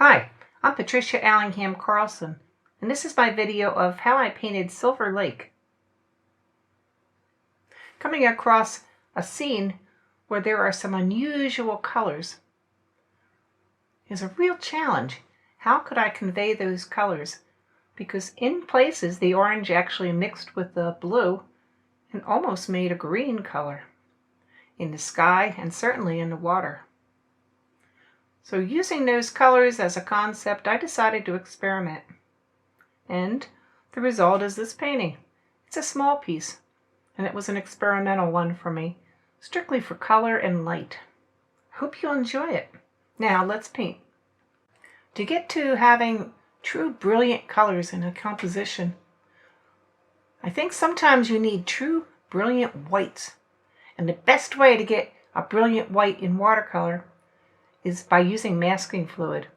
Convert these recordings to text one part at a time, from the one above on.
Hi, I'm Patricia Allingham Carlson, and this is my video of how I painted Silver Lake. Coming across a scene where there are some unusual colors is a real challenge. How could I convey those colors? Because in places the orange actually mixed with the blue and almost made a green color in the sky and certainly in the water. So using those colors as a concept, I decided to experiment. And the result is this painting. It's a small piece, and it was an experimental one for me, strictly for color and light. Hope you'll enjoy it. Now let's paint. To get to having true brilliant colors in a composition, I think sometimes you need true brilliant whites. And the best way to get a brilliant white in watercolor is by using masking fluid.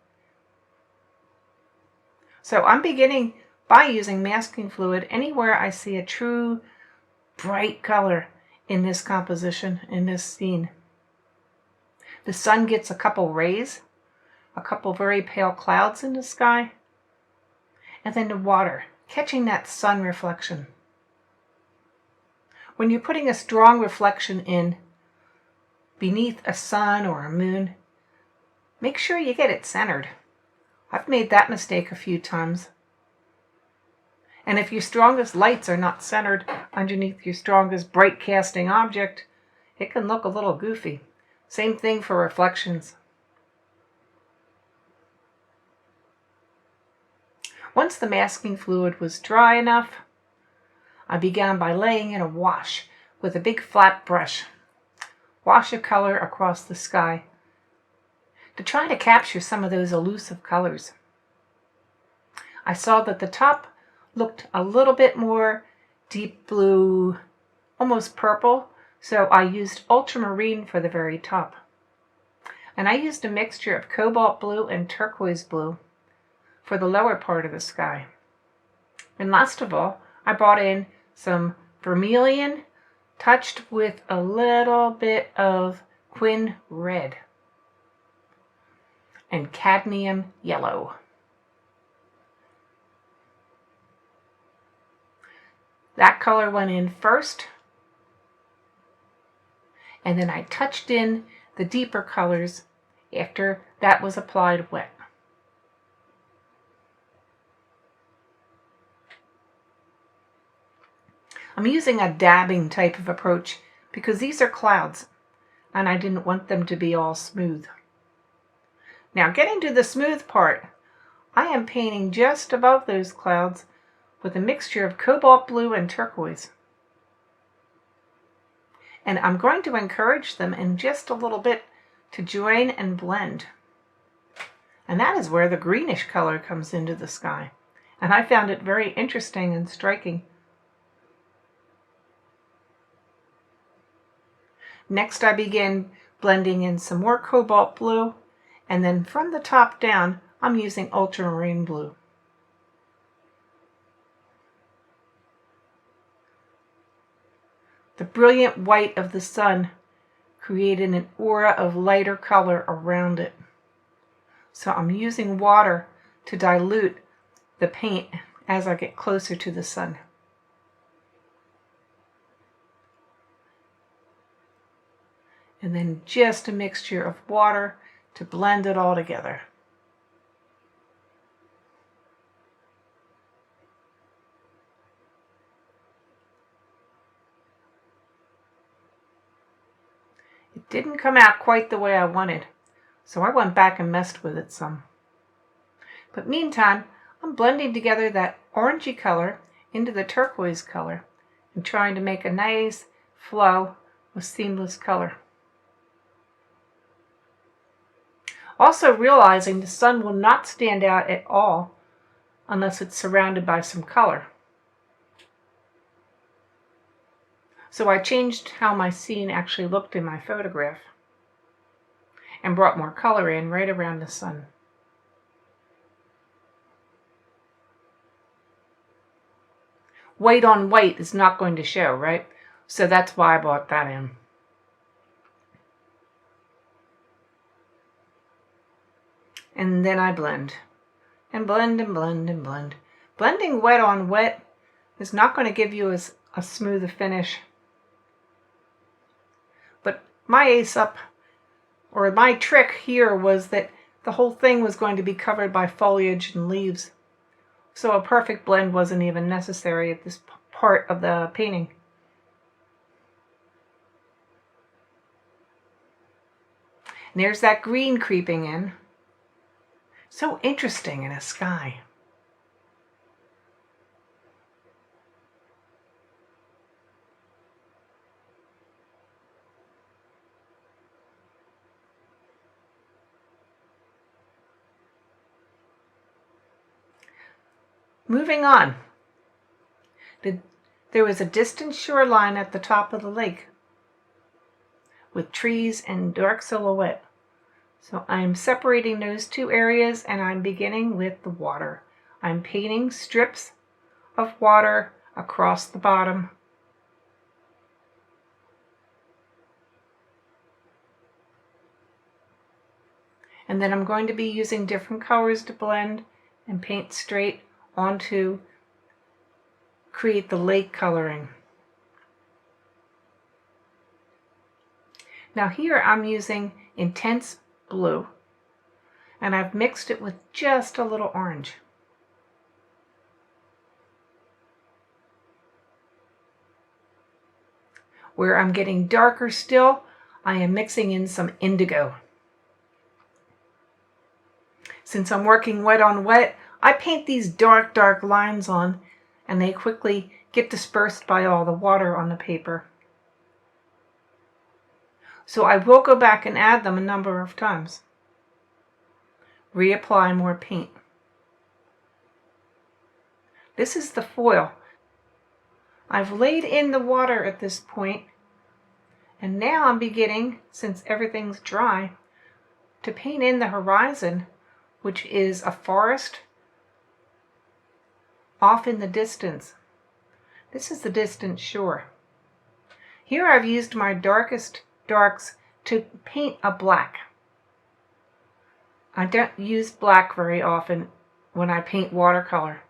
So I'm beginning by using masking fluid anywhere I see a true bright color in this composition, in this scene. The sun gets a couple rays, a couple very pale clouds in the sky, and then the water catching that sun reflection. When you're putting a strong reflection in beneath a sun or a moon, make sure you get it centered. I've made that mistake a few times. And if your strongest lights are not centered underneath your strongest bright casting object, it can look a little goofy. Same thing for reflections. Once the masking fluid was dry enough, I began by laying in a wash with a big flat brush. Wash of color across the sky, to try to capture some of those elusive colors. I saw that the top looked a little bit more deep blue, almost purple, so I used ultramarine for the very top. And I used a mixture of cobalt blue and turquoise blue for the lower part of the sky. And last of all, I brought in some vermilion touched with a little bit of quin red and cadmium yellow. That color went in first, and then I touched in the deeper colors after that was applied wet. I'm using a dabbing type of approach because these are clouds, and I didn't want them to be all smooth. Now getting to the smooth part, I am painting just above those clouds with a mixture of cobalt blue and turquoise. And I'm going to encourage them in just a little bit to join and blend. And that is where the greenish color comes into the sky. And I found it very interesting and striking. Next I begin blending in some more cobalt blue, and then from the top down I'm using ultramarine blue. The brilliant white of the sun created an aura of lighter color around it. So I'm using water to dilute the paint as I get closer to the sun. And then just a mixture of water to blend it all together. It didn't come out quite the way I wanted, so I went back and messed with it some. But meantime, I'm blending together that orangey color into the turquoise color and trying to make a nice flow of seamless color. Also realizing the sun will not stand out at all unless it's surrounded by some color. So I changed how my scene actually looked in my photograph and brought more color in right around the sun. White on white is not going to show, right? So that's why I brought that in. And then I blend. And blend and blend and blend. Blending wet on wet is not going to give you a smooth finish. But my ace up, or my trick here, was that the whole thing was going to be covered by foliage and leaves. So a perfect blend wasn't even necessary at this part of the painting. And there's that green creeping in. So interesting in a sky. Moving on. There was a distant shoreline at the top of the lake with trees and dark silhouette. So I'm separating those two areas and I'm beginning with the water. I'm painting strips of water across the bottom. And then I'm going to be using different colors to blend and paint straight onto create the lake coloring. Now here I'm using intense blue and I've mixed it with just a little orange. Where I'm getting darker still, I am mixing in some indigo. Since I'm working wet on wet, I paint these dark lines on and they quickly get dispersed by all the water on the paper. So I will go back and add them a number of times. Reapply more paint. This is the foil. I've laid in the water at this point, and now I'm beginning, since everything's dry, to paint in the horizon, which is a forest off in the distance. This is the distant shore. Here I've used my darkest darks to paint a black. I don't use black very often when I paint watercolor.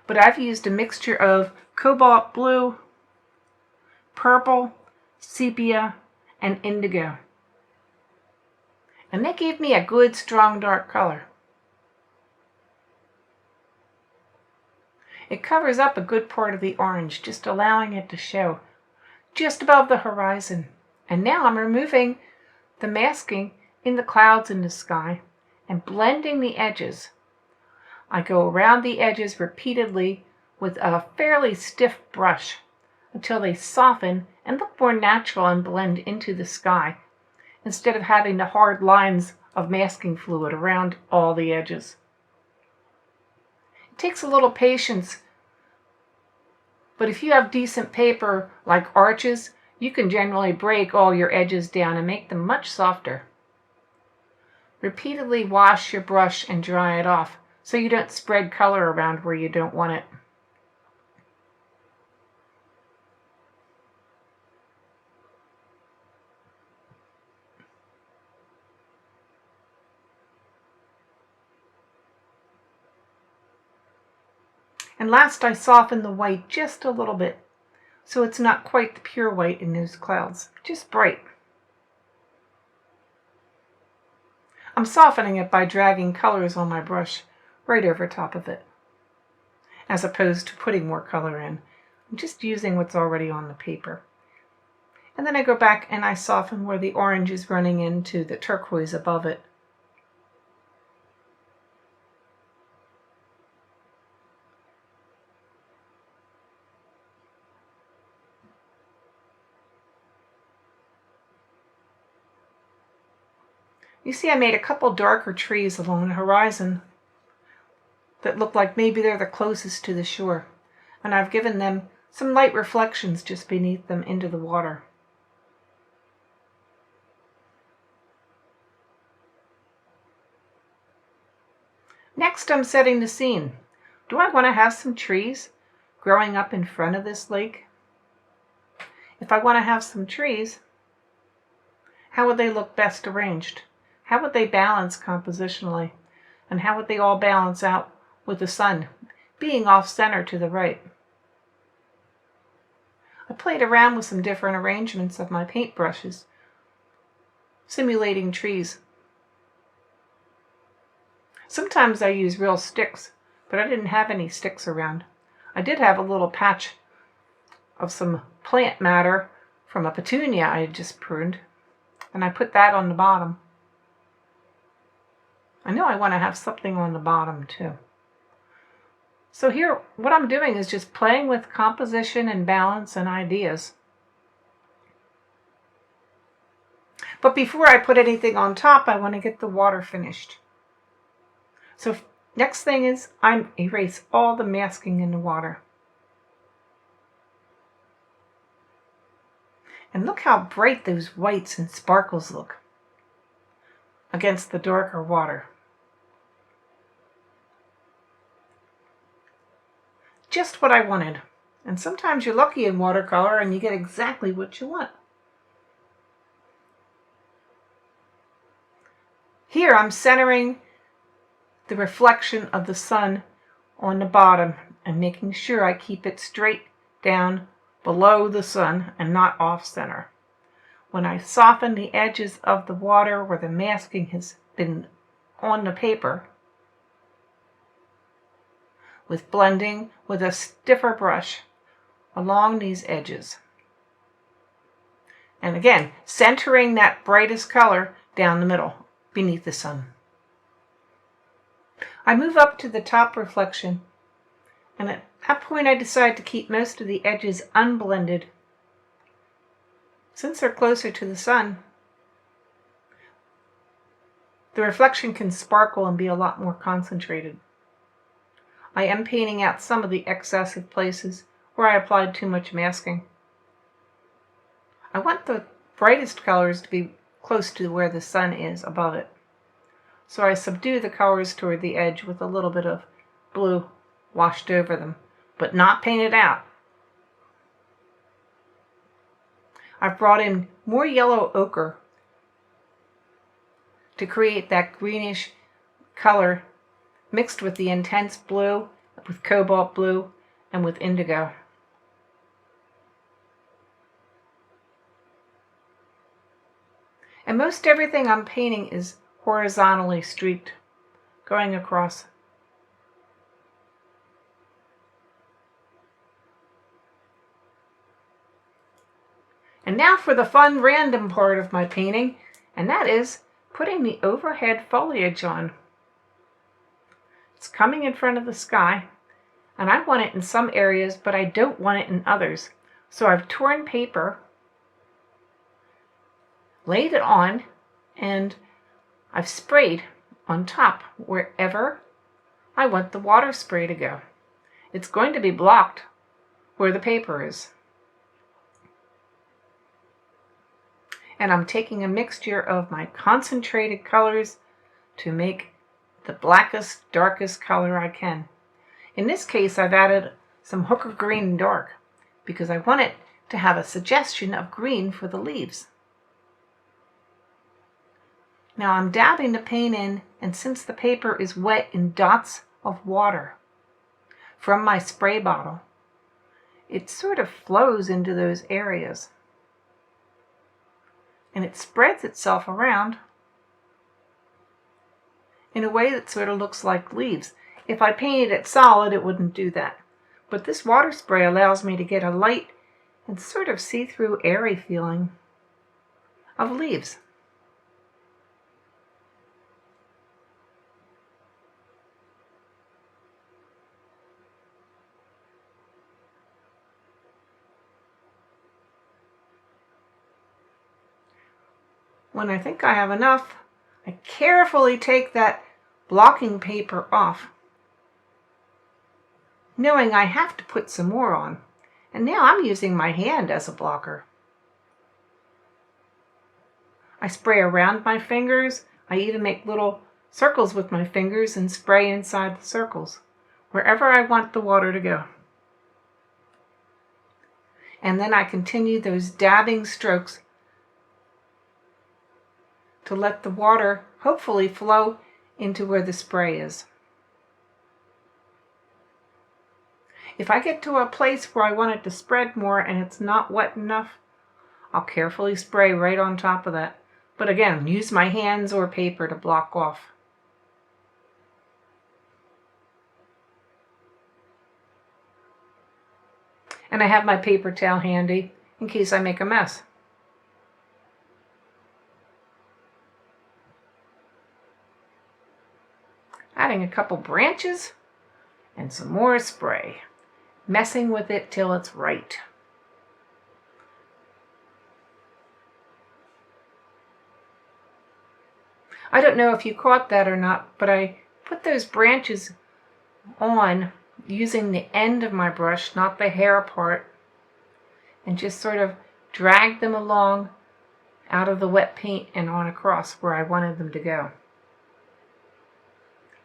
But I've used a mixture of cobalt blue, purple, sepia, and indigo. And that gave me a good strong dark color. It covers up a good part of the orange, just allowing it to show just above the horizon. And now I'm removing the masking in the clouds in the sky and blending the edges. I go around the edges repeatedly with a fairly stiff brush until they soften and look more natural and blend into the sky, instead of having the hard lines of masking fluid around all the edges. It takes a little patience, but if you have decent paper like arches, you can generally break all your edges down and make them much softer. Repeatedly wash your brush and dry it off so you don't spread color around where you don't want it. And last, I soften the white just a little bit, so it's not quite the pure white in those clouds, just bright. I'm softening it by dragging colors on my brush right over top of it, as opposed to putting more color in. I'm just using what's already on the paper. And then I go back and I soften where the orange is running into the turquoise above it. You see, I made a couple darker trees along the horizon that look like maybe they're the closest to the shore, and I've given them some light reflections just beneath them into the water. Next, I'm setting the scene. Do I want to have some trees growing up in front of this lake? If I want to have some trees, how would they look best arranged? How would they balance compositionally? And how would they all balance out with the sun being off-center to the right? I played around with some different arrangements of my paintbrushes, simulating trees. Sometimes I use real sticks, but I didn't have any sticks around. I did have a little patch of some plant matter from a petunia I had just pruned, and I put that on the bottom. I know I want to have something on the bottom too. So here, what I'm doing is just playing with composition and balance and ideas. But before I put anything on top, I want to get the water finished. So next thing is I erase all the masking in the water. And look how bright those whites and sparkles look against the darker water. Just what I wanted. And sometimes you're lucky in watercolor and you get exactly what you want. Here I'm centering the reflection of the sun on the bottom and making sure I keep it straight down below the sun and not off center. When I soften the edges of the water where the masking has been on the paper, with blending with a stiffer brush along these edges. And again, centering that brightest color down the middle beneath the sun. I move up to the top reflection, and at that point I decide to keep most of the edges unblended. Since they're closer to the sun, the reflection can sparkle and be a lot more concentrated. I am painting out some of the excessive places where I applied too much masking. I want the brightest colors to be close to where the sun is above it. So I subdue the colors toward the edge with a little bit of blue washed over them, but not painted out. I've brought in more yellow ochre to create that greenish color mixed with the intense blue, with cobalt blue, and with indigo. And most everything I'm painting is horizontally streaked, going across. And now for the fun random part of my painting, and that is putting the overhead foliage on. It's coming in front of the sky, and I want it in some areas, but I don't want it in others. So I've torn paper, laid it on, and I've sprayed on top wherever I want the water spray to go. It's going to be blocked where the paper is. And I'm taking a mixture of my concentrated colors to make the blackest, darkest color I can. In this case, I've added some hooker green dark because I want it to have a suggestion of green for the leaves. Now I'm dabbing the paint in, and since the paper is wet in dots of water from my spray bottle, it sort of flows into those areas. And it spreads itself around in a way that sort of looks like leaves. If I painted it solid, it wouldn't do that. But this water spray allows me to get a light and sort of see-through, airy feeling of leaves. When I think I have enough, I carefully take that blocking paper off, knowing I have to put some more on. And now I'm using my hand as a blocker. I spray around my fingers. I even make little circles with my fingers and spray inside the circles, wherever I want the water to go. And then I continue those dabbing strokes to let the water hopefully flow into where the spray is. If I get to a place where I want it to spread more and it's not wet enough, I'll carefully spray right on top of that. But again, use my hands or paper to block off. And I have my paper towel handy in case I make a mess. Adding a couple branches and some more spray. Messing with it till it's right. I don't know if you caught that or not, but I put those branches on using the end of my brush, not the hair part, and just sort of drag them along out of the wet paint and on across where I wanted them to go.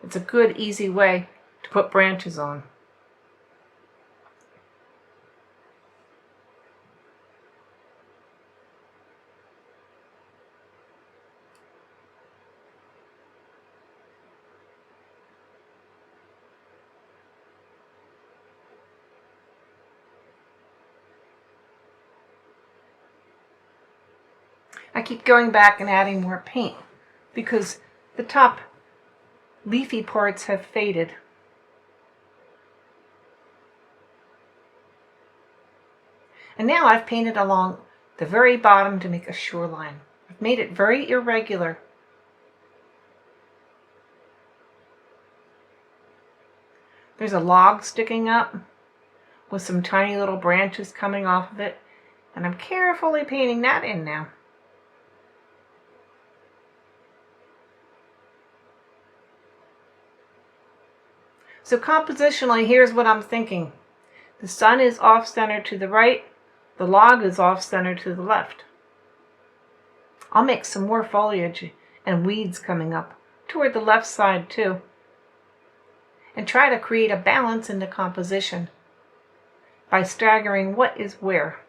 It's a good, easy way to put branches on. I keep going back and adding more paint because the top leafy parts have faded. And now I've painted along the very bottom to make a shoreline. I've made it very irregular. There's a log sticking up with some tiny little branches coming off of it, and I'm carefully painting that in now. So compositionally, here's what I'm thinking. The sun is off-center to the right, the log is off-center to the left. I'll make some more foliage and weeds coming up toward the left side too, and try to create a balance in the composition by staggering what is where.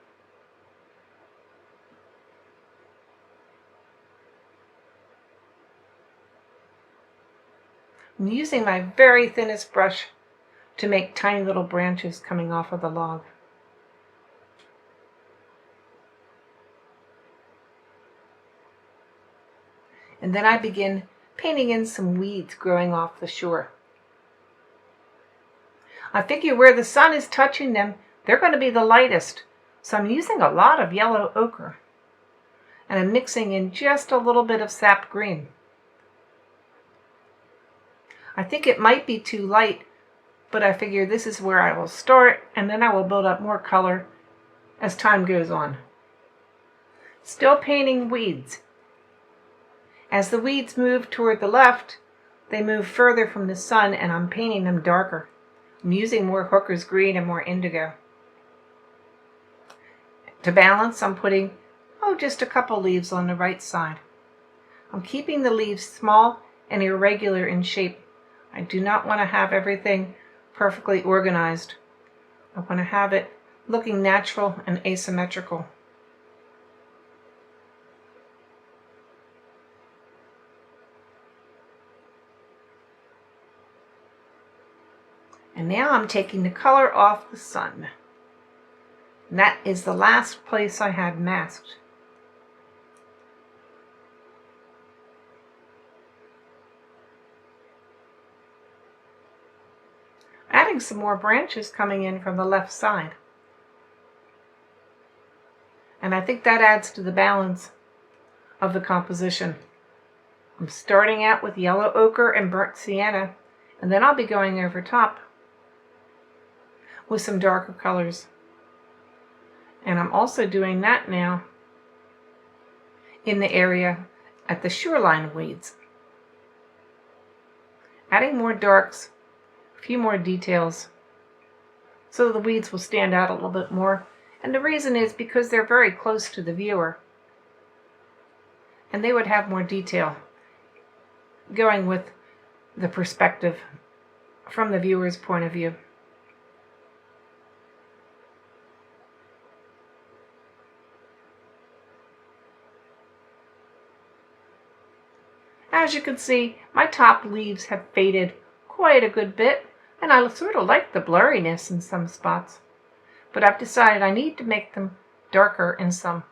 I'm using my very thinnest brush to make tiny little branches coming off of the log. And then I begin painting in some weeds growing off the shore. I figure where the sun is touching them, they're going to be the lightest. So I'm using a lot of yellow ochre. And I'm mixing in just a little bit of sap green. I think it might be too light, but I figure this is where I will start, and then I will build up more color as time goes on. Still painting weeds. As the weeds move toward the left, they move further from the sun, and I'm painting them darker. I'm using more Hooker's green and more indigo. To balance, I'm putting, just a couple leaves on the right side. I'm keeping the leaves small and irregular in shape. I do not want to have everything perfectly organized. I want to have it looking natural and asymmetrical. And now I'm taking the color off the sun. And that is the last place I had masked. Adding some more branches coming in from the left side. And I think that adds to the balance of the composition. I'm starting out with yellow ochre and burnt sienna, and then I'll be going over top with some darker colors. And I'm also doing that now in the area at the shoreline weeds. Adding more darks, a few more details, so the weeds will stand out a little bit more. And the reason is because they're very close to the viewer, and they would have more detail going with the perspective from the viewer's point of view. as you can see, my top leaves have faded quite a good bit, and I sort of like the blurriness in some spots. But I've decided I need to make them darker in some.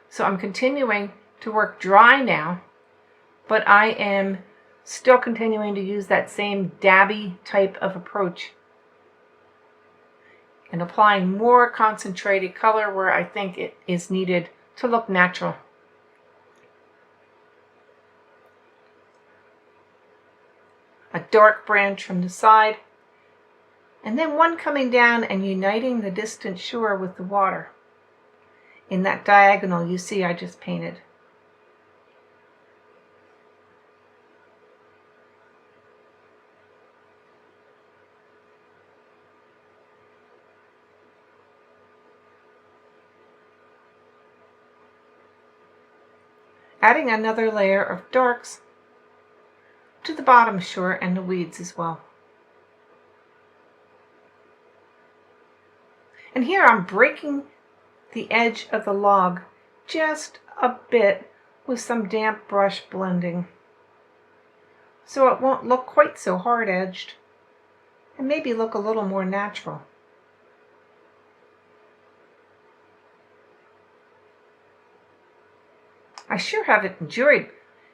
So I'm continuing to work dry now, but I am still continuing to use that same dabby type of approach and applying more concentrated color where I think it is needed to look natural. A dark branch from the side, and then one coming down and uniting the distant shore with the water. In that diagonal you see I just painted. Adding another layer of darks to the bottom shore and the weeds as well. And here I'm breaking the edge of the log just a bit with some damp brush blending, so it won't look quite so hard-edged and maybe look a little more natural. I sure have enjoyed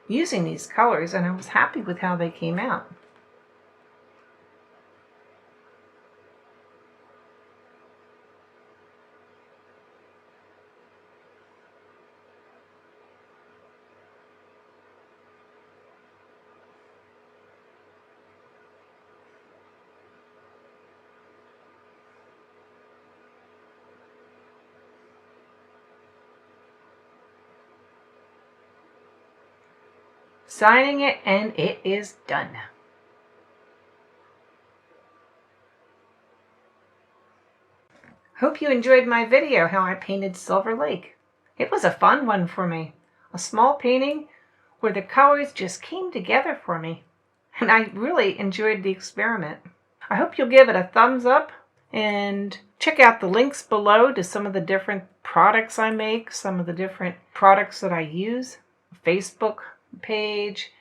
using these colors, and I was happy with how they came out. Signing it, and it is done. Hope you enjoyed my video how I painted Silver Lake. It was a fun one for me. A small painting where the colors just came together for me, and I really enjoyed the experiment. I hope you'll give it a thumbs up and check out the links below to some of the different products I make, some of the different products that I use, Facebook page,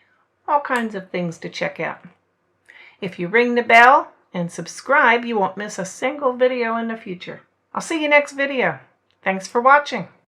all kinds of things to check out. If you ring the bell and subscribe, you won't miss a single video in the future. I'll see you next video. Thanks for watching.